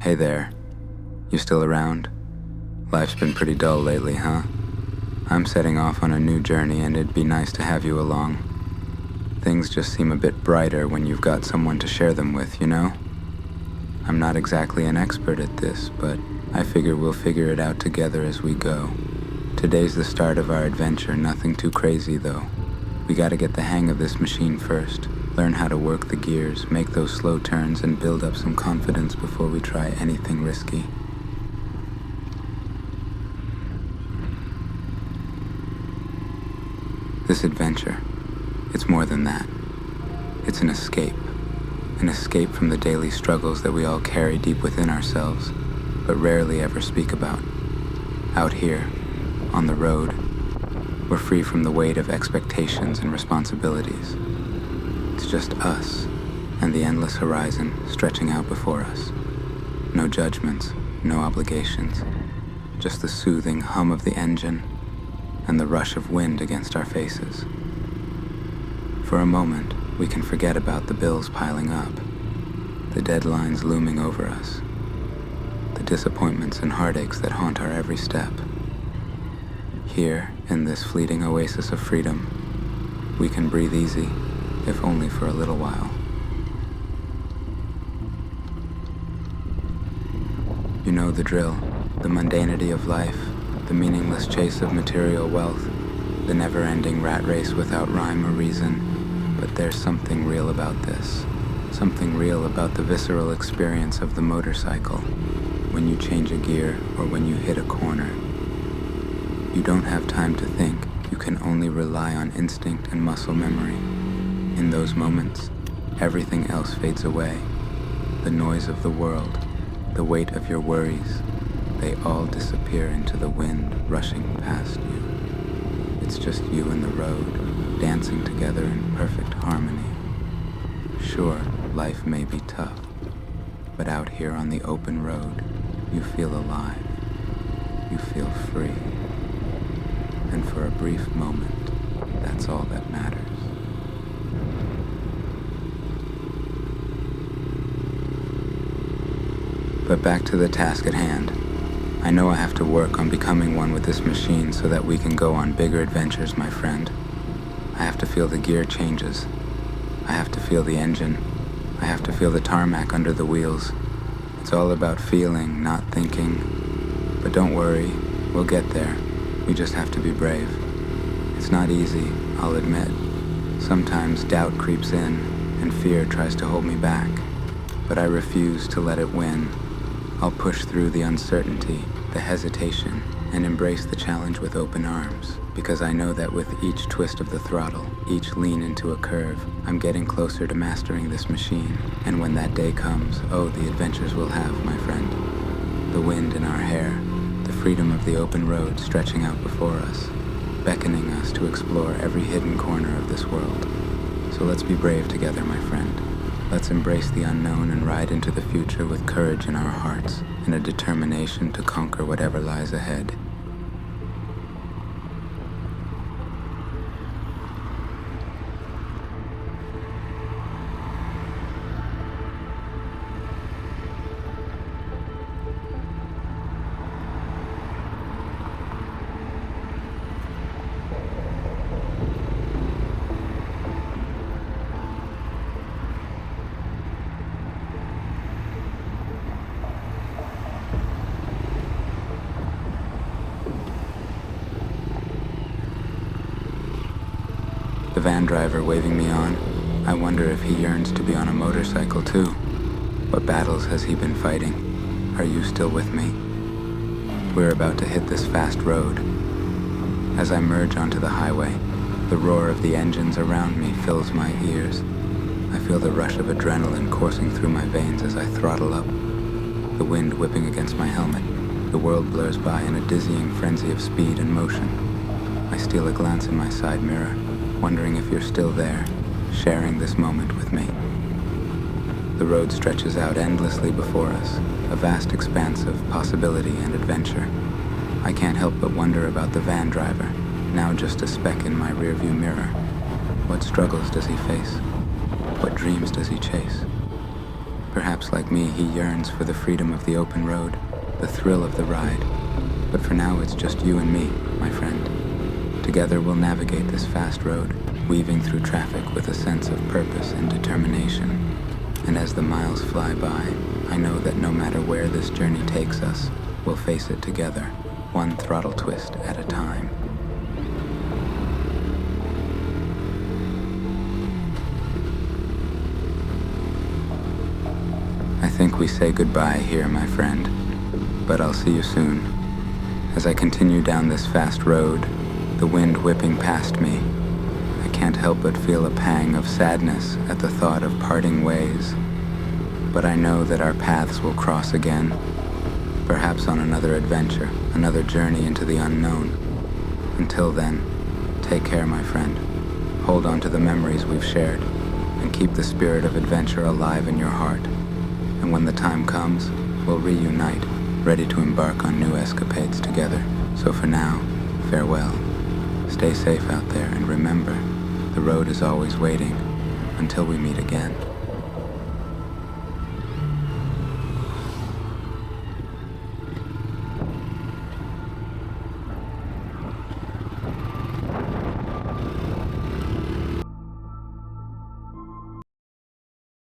Hey there. You still around? Life's been pretty dull lately, huh? I'm setting off on a new journey and it'd be nice to have you along. Things just seem a bit brighter when you've got someone to share them with, you know? I'm not exactly an expert at this, but I figure we'll figure it out together as we go. Today's the start of our adventure, nothing too crazy though. We gotta get the hang of this machine first, learn how to work the gears, make those slow turns, and build up some confidence before we try anything risky. This adventure, it's more than that. It's an escape from the daily struggles that we all carry deep within ourselves, but rarely ever speak about. Out here, on the road, we're free from the weight of expectations and responsibilities. It's just us and the endless horizon stretching out before us. No judgments, no obligations, just the soothing hum of the engine and the rush of wind against our faces. For a moment, we can forget about the bills piling up, the deadlines looming over us, the disappointments and heartaches that haunt our every step. Here, in this fleeting oasis of freedom, we can breathe easy, if only for a little while. You know the drill, the mundanity of life, the meaningless chase of material wealth, the never-ending rat race without rhyme or reason. But there's something real about this. Something real about the visceral experience of the motorcycle. When you change a gear or when you hit a corner. You don't have time to think. You can only rely on instinct and muscle memory. In those moments, everything else fades away. The noise of the world, the weight of your worries, they all disappear into the wind rushing past you. It's just you and the road, dancing together in perfect harmony. Sure, life may be tough, but out here on the open road, you feel alive. You feel free. And for a brief moment, that's all that matters. But back to the task at hand. I know I have to work on becoming one with this machine so that we can go on bigger adventures, my friend. I have to feel the gear changes. I have to feel the engine. I have to feel the tarmac under the wheels. It's all about feeling, not thinking. But don't worry, we'll get there. We just have to be brave. It's not easy, I'll admit. Sometimes doubt creeps in, and fear tries to hold me back. But I refuse to let it win. I'll push through the uncertainty, the hesitation, and embrace the challenge with open arms, because I know that with each twist of the throttle, each lean into a curve, I'm getting closer to mastering this machine. And when that day comes, oh, the adventures we'll have, my friend. The wind in our hair, the freedom of the open road stretching out before us, beckoning us to explore every hidden corner of this world. So let's be brave together, my friend. Let's embrace the unknown and ride into the future with courage in our hearts and a determination to conquer whatever lies ahead. The van driver waving me on, I wonder if he yearns to be on a motorcycle too. What battles has he been fighting? Are you still with me? We're about to hit this fast road. As I merge onto the highway, the roar of the engines around me fills my ears. I feel the rush of adrenaline coursing through my veins as I throttle up, the wind whipping against my helmet. The world blurs by in a dizzying frenzy of speed and motion. I steal a glance in my side mirror, wondering if you're still there, sharing this moment with me. The road stretches out endlessly before us, a vast expanse of possibility and adventure. I can't help but wonder about the van driver, now just a speck in my rearview mirror. What struggles does he face? What dreams does he chase? Perhaps like me, he yearns for the freedom of the open road, the thrill of the ride. But for now, it's just you and me, my friend. Together we'll navigate this fast road, weaving through traffic with a sense of purpose and determination. And as the miles fly by, I know that no matter where this journey takes us, we'll face it together, one throttle twist at a time. I think we say goodbye here, my friend, but I'll see you soon. As I continue down this fast road, the wind whipping past me, I can't help but feel a pang of sadness at the thought of parting ways. But I know that our paths will cross again, perhaps on another adventure, another journey into the unknown. Until then, take care, my friend. Hold on to the memories we've shared, and keep the spirit of adventure alive in your heart. And when the time comes, we'll reunite, ready to embark on new escapades together. So for now, farewell. Stay safe out there, and remember, the road is always waiting until we meet again.